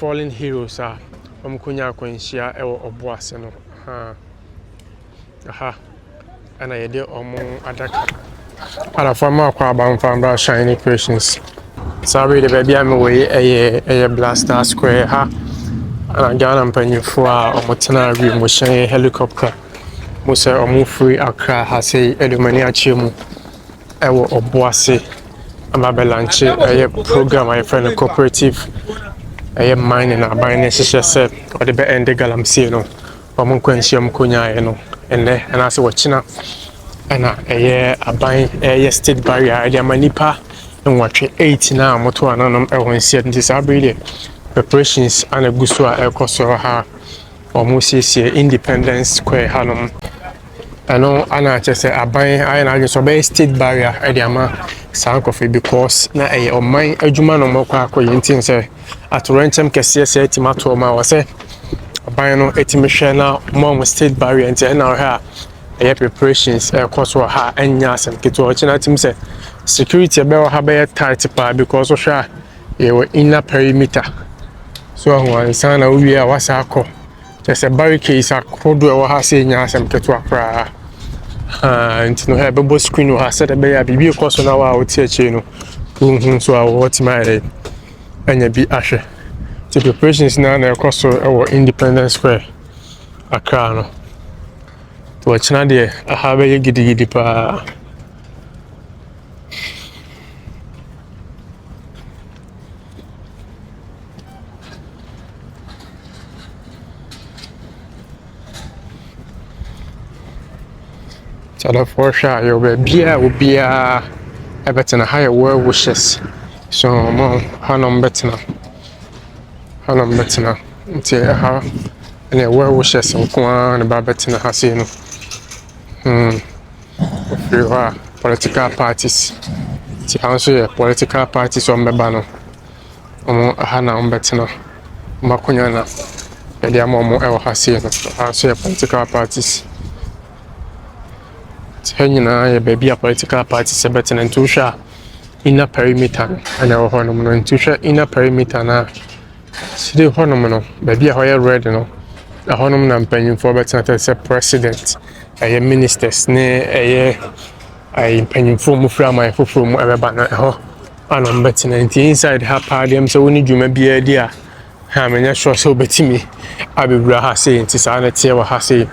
fallen heroes are kunya kwenshia ewo oboase no aha ana yede omo adaka ala forma kwa banfamba shiny creations sorry the baby am we eye blaster square ha ana Ghana mpanyifo a omotena awi mo hyen helicopter mo se omo free Accra ha sei edumani achiemu ewo oboase amabelanche eye program my friend cooperative eye mining aban hyehyɛ sɛ ɔde be end galamsey no omo kwanhyiam konyae no ene ana se wɔkyina ana eye aban eye state barrier ade amanipa nwatwe 8 na moto ananom ɛho nsia nti sabere preparations ana guso a ɛkɔso ha omo siesie Independence Square hanom ano ana kyese aban ayi na so be state barrier ade ama sankofe because na eye oman adwuma no mokwa akoye ntin sɛ atorenchem kese sɛ timato ma wose aban no etimehwe na mo state barrier nti na ha eye preparations ɛkɔso ha anya asem keto ɔkyena tim sɛ security be ha be tight pa because so hwa ye inner perimeter so ho ansa na owie a wasa akɔ kyese barricades akodo ɛwɔ ha sɛ nya asem keto akra nti no ha bebo screen ha sɛ de be ya bibi kɔso na wa oti akyire no so a what my anya bi ahwɛ the preparations na ɛkɔso ɛwɔ Independence Square Accra no to ɔkyena de aha be ye gidigidi pa Chala for sure you be bia obia ebetena high well wishes so mo hanom betena nti ha ene well wishes nko na ba betena ha sei no political parties ti also ye political parties on beba no omo ha na betena makonya na e dia mo e ha sei no also ye political parties Hanyina ye baby a political party sebet na ntusha inner perimeter ana honom no ntusha inner perimeter na sidi honom no baby a hoye red no honom na mpanyimfo betena say president aye ministers ne aye mpanyimfo mu fra my foforo mu ebeba na ho ana betena inside ha padium so woni dwuma bia di a ha menya sure so betimi abewura ha say nti sa na tie wa ha say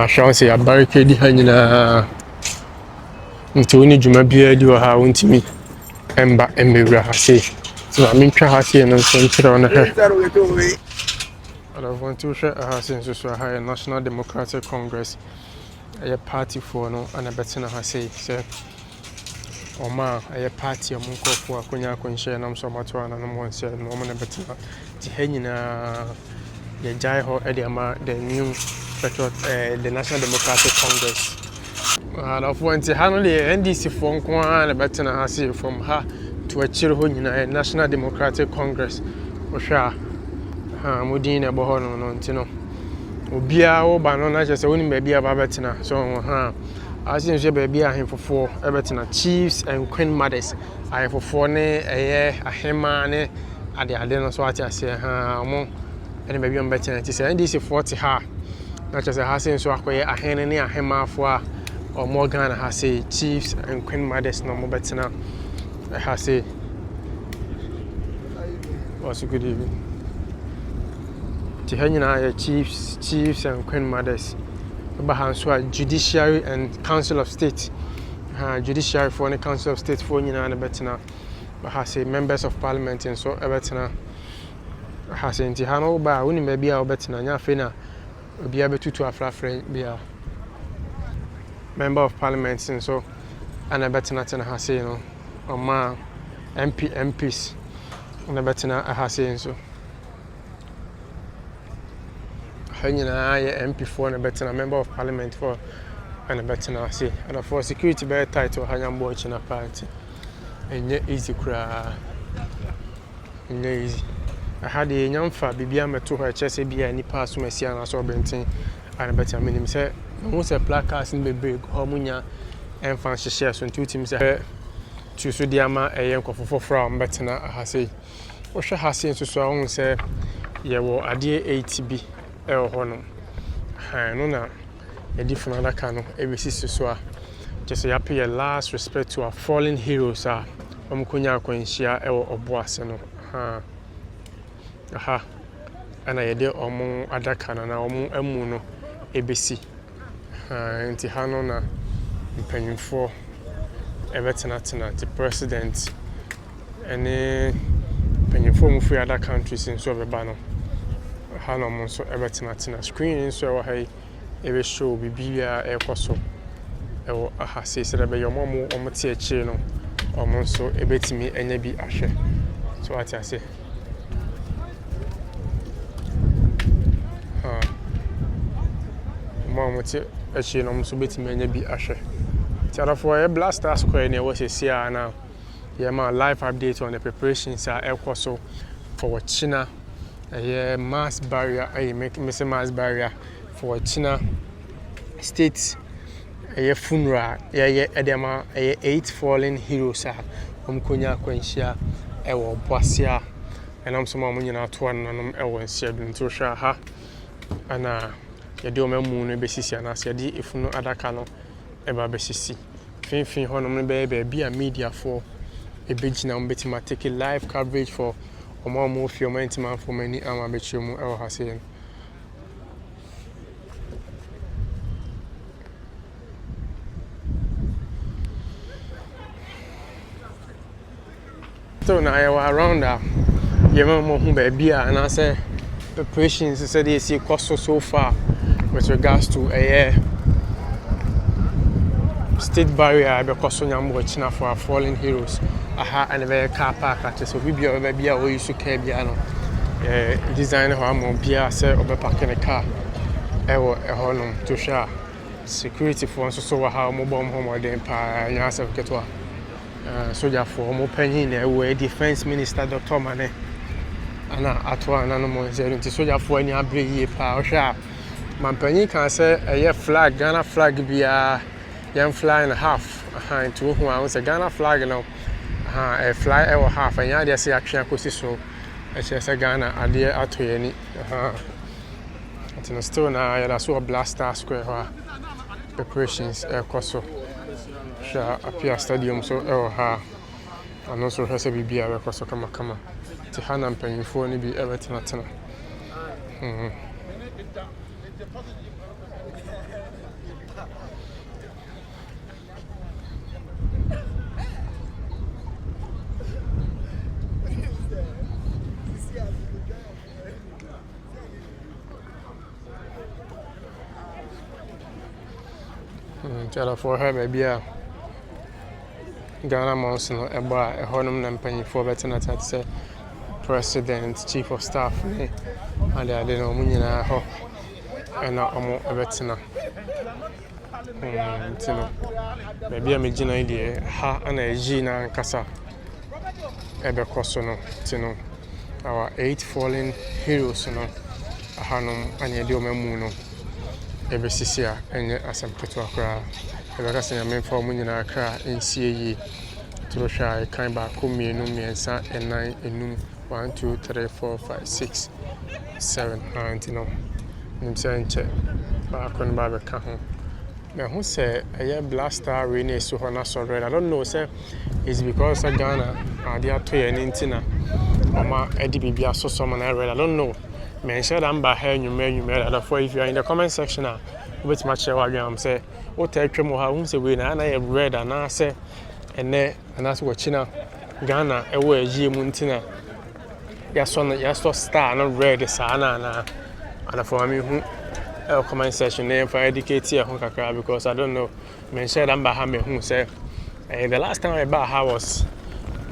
Sean say a barricade hanyina nti woni dwuma bia di ha wontimi emba emewura ha say so I mean twa ha say no so ntira na he I want to share ha say so ha National Democratic Congress a party for no ana betena ha say oma a party omunkofo akonya akonhye nam so mato ana no mo nse no mo na betena ti hanyina the jai ho edema the new the National Democratic Congress and of one to handle the NDC for and better na from her to a chill ho National Democratic Congress for sure modin ebo ho no ntino obia wo ba no na chese woni baby aba betina so asin je baby ahemfofo ebetina chiefs and queen mothers ahemfofo ne ahema ne ade no so ati ase mo ene baby on betina ti se NDC 40 ha na chese ha sin so akoye ahene ne ahemafo a or more Ghana has say chiefs and queen mothers no more better has say also good evening to hanyina chiefs and queen mothers so judiciary and council of state judiciary for the council of state for nyina na better but has say members of parliament and so better has say nti hano ba woni ma bia better nya fe na bia betutu afrafre bia member of parliament and so and a better not ha say no ma MPs and a better not ha say so hanyina MP4 and a better member of parliament for and a better not say and for security better title hanyambo china party and easy kra and easy I had a nyamfa bibia meto ha chese bia ni pass mesia na so benten and a better minim say most a placards in the big homunya and fancy shares on 2 teams to Sudiama a yank of 4 from Bettina. I say, what shall I say to so say yɛwɔ adeɛ 80 bi ɛwɔ hɔ no no na yɛde funu adaka no ɛbɛsisi so a kyɛ sɛ yɛapɛ yɛ last respect to our fallen heroes a wɔmkɔnya akwanhyia ɛwɔ ɔbo ase no aha ɛna yɛde ɔmo adaka no na ɔmo amu no ɛbɛsi nti ha no na mpanyinfoɔ ɛbɛtenatena nti president ɛne mpanyinfoɔ mu firi other countries nso ɛbɛba no ha na ɔmo nso ɛbɛtenatena screen nso ɛwɔ ha yi ɛbɛshow biribi a ɛrekɔ so ɛwɔ aha sɛ dɛ bɛyɛ ɔmo te akyire no ɔmo nso ɛbɛtumi ɛnyɛ bi ahwɛ so ate ase ɔmo te akyire no ɔmo nso bɛtumi ɛnyɛ bi ahwɛ tiarafoɔ yɛ blaster square ne ɛwɔ sɛsi a na yɛma live update on the preparations a ɛrekɔ so for China ɛyɛ mass barrier missing mass barrier for China state ɛyɛ funeral ɛyɛ ɛdɛma ɛyɛ 8 fallen heroes a wɔmkɔnya akwanhyia ɛwɔ boase a ɛnam so ma wɔn nyinaa toa nanom ɛwɔ nsia bi nti wohwɛ ha ɛna yɛde wɔn amu no bɛsisi anaasɛ yɛde efunu adaka no ɛba bɛsisi finfin hɔ nom no bɛyɛ baabi a mediafoɔ ɛbɛgyina wɔn bɛtumi take live coverage for wɔn a fi wɔn ntoma afɔm ani ama bɛkyerɛ mu ɛwɔ ha sei no. So now I was around that. You remember who baby and I say preparations said they see cost so far with regards to a state barrier because so young China for our fallen heroes. Aha and a very car park at so we be a baby or you should care piano. Design how more beer say over parking a car. A honor to share security for so how mobile home or the empire and yourself get what. Soldier for more penny where defense minister Dr. Mane and atwa na no mo zero nti soldier for any abre ye pa ohwa man penny can say a flag Ghana flag bia yan fly and a half into who I say Ghana flag no a fly or half and ya dey say atwe akosi so e say Ghana ade atoye ni it's still na ya so blaster square preparations koso appear stadium so ha and also has a BB record so come to hand and paying for any be everything at tell for her maybe Ghana Monson about a honum and penny for better not at say president, chief of staff, and I didn't know Munina ho and not more a veteran. Maybe I'm a gin idea, ha and a Gina and Casa Ebe Cosono, Tino, our 8 fallen heroes, no, a hanum and a Muno, Ebe Sisia, and as a Petua. Because I am for Munina cry in CAE to shy kind back home, and 9 and 1, 2, 3, 4, 5, 6, 7, and you know, I'm saying check back on Babaka home. Now, who said a blaster rainy so honor so red? I don't know, sir. It's because of Ghana, they are to an intina, or my Eddie Bibia so someone I read. I don't know. Mention I'm by her, you may, if you are in the comment section. Which much I'm say, what take them how who's a winner, and I have read and I say, and that's what China, Ghana, away, G Muntina. Yes, one, yes, star, not read the Sana, and for me, who comment section name for educate here, because I don't know. Mention I'm by Hammy, who say, the last time I bought her was,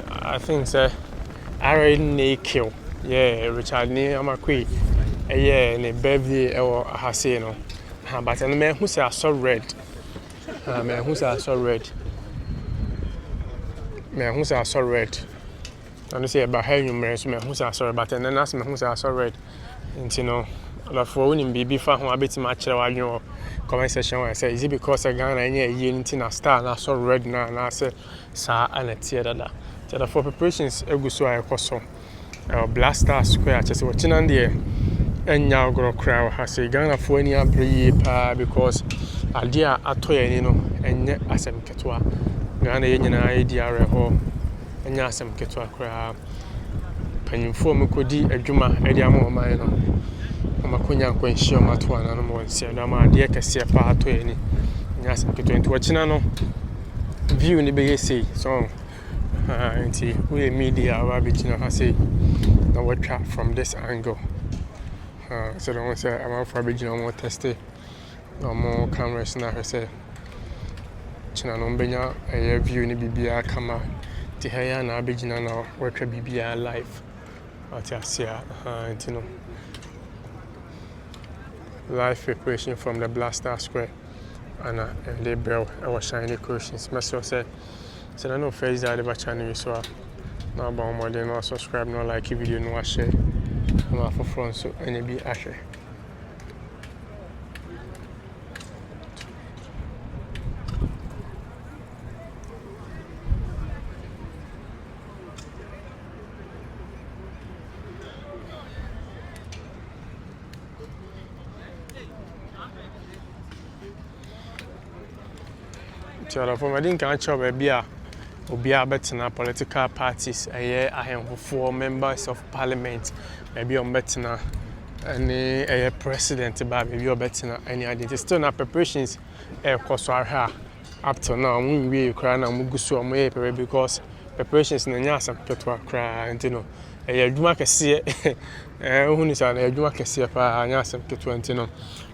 I think, say, Aaron Kill, yeah, Richard Nee, I'm a queen, yeah, and a Beverly or Hasino. But the man who say I saw red, man who say I saw red, man who say I saw red. I don't say about how you marry, man who say I saw red, but then that's man who say I saw red. And you know, the phone in BB fan who a bit much on your comment section. I say, is it because I got any unity in a star and I saw red now? And I say, sir, and a theater that. The for preparations, a good so I was so. Blaster Square just watching on there and now grow crowd has a Ghana for any because idea at toy and yet as I'm Ketua Ghana Union idea home and yes I'm Ketua crowd penny for me could a juma ediamo mine Makunya Quenchio Matuan and one said I'm dear Cassia part to any yes I'm Ketua watching view in the BAC so we media Abijina has a no trap from this angle. So don't say I'm out for original more testy no more cameras now. I say China no benya a view in BBR camera to hear na Abijina now work a BBR live. What I see live preparation from the Blaster Square and they bell our shiny questions. Myself said so I know face that the channel so now about more than no subscribe no like video no share no for front so any be share so for my didn't catch up a beer Obia Betina political parties a four members of parliament maybe on Betina any president but maybe on Betina any identity still not preparations course are up to now we cry na mugusu omo because preparations na nyasa petwa cry and you know adwuma kese who ni sa na adwuma kese pa nyasa petwa ntino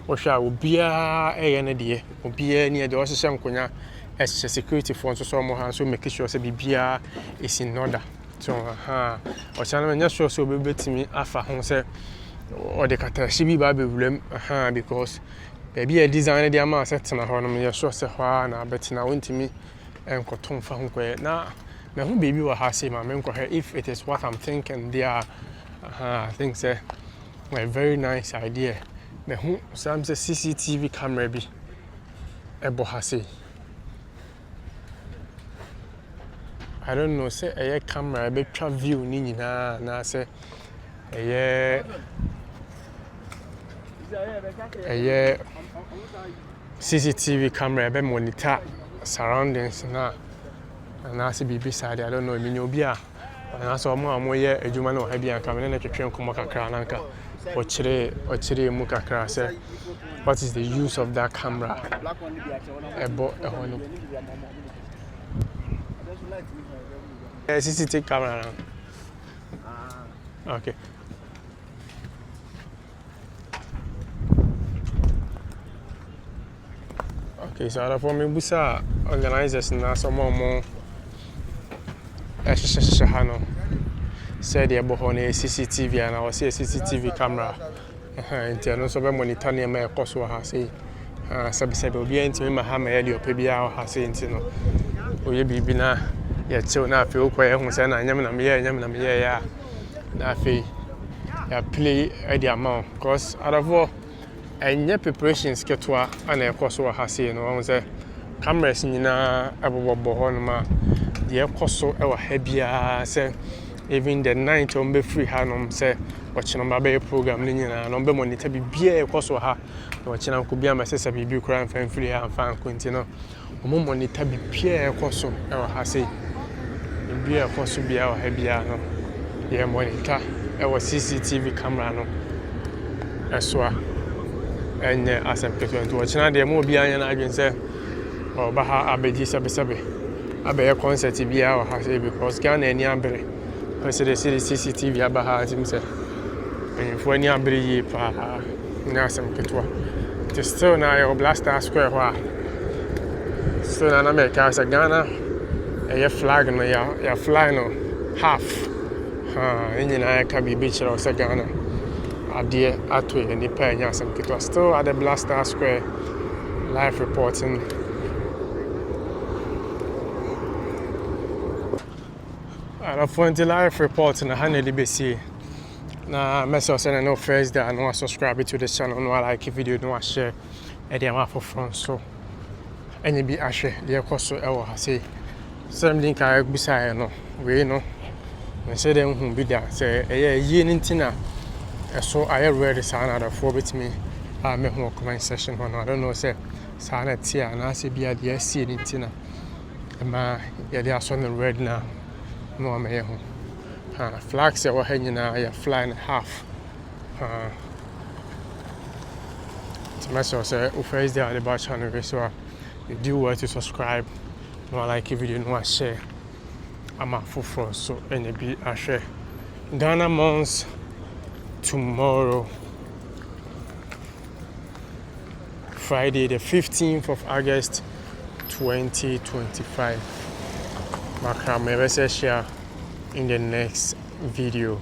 wo hwa obia ne de obia ni de wo hye nkonya as security for so more so make sure say bibia is in order so o channel nya sure so be betimi afa ho say o de kata shi bi ba be wulem because baby a design dey am set na ho no me sure say ho na betina wontimi enkoton fa ho ko na me ho baby wa ha say ma me nko if it is what I'm thinking there I think say a very nice idea me ho some say CCTV camera bi ebo ha say I don't know say a camera a bit view ni nyina na say a CCTV camera be monitor surroundings na say bibi side I don't know me obi a na so mo ye adwuma na o ha bia camera na twetwe nkomo kakra nanka o chire mu kakra say what is the use of that camera ebo ehono CCTV camera. Okay. Okay, so for me, busa organizers na some more. Hano said the bohone CCTV and I was a CCTV camera. And so be monitor near my course wa say. Sabi obi enti me ma ha ma ye opebia ha say enti no. Oye bibi na ya chill na fe okwa hu say na nyam na me ya na fe ya play the amount because out of all enye preparations ketwa ana ekoso ha say no hu say cameras nyina abobo ho no ma de ekoso e wa ha bia say even the night on be free ha no say watching on my program ni nyina no be monitor bibia ekoso ha watching am ko bia ma say bibi kura fan free ha fan continue omo monitor bibia ekoso e wa ha say bibia ekoso bia wa ha bia no ye monitor e wa CCTV camera no eswa enye asem keto watching am de mo bia nya na adwen say o ba ha abeji sabe abe concert bia wa ha say because Ghana any ambere because the CCTV aba ha tim say for any abri pa na asem keto the still na your Blaster Square wa still na America sa Ghana a flag no ya fly no half enyi na ka bi beach ro sa Ghana ade atwe ni pa nya asem keto still at the Blaster Square live reporting. I find the live report in a hand of the na message and no first that no subscribe to the channel, no like video, no share and the for front so any be share the cost so I say same link I beside no we no say them who be there say a year nintina so I read sana the four bit me me who comment section one I don't know say sana tia and I say be at the SC nintina ma yeah they are so red now no me ho flags ya hanging na ya fly and a half to myself say first day the batch channel so you do well to subscribe no like video no share I'm a full so any be a share Ghana months tomorrow Friday the 15th of August 2025 Makram share in the next video.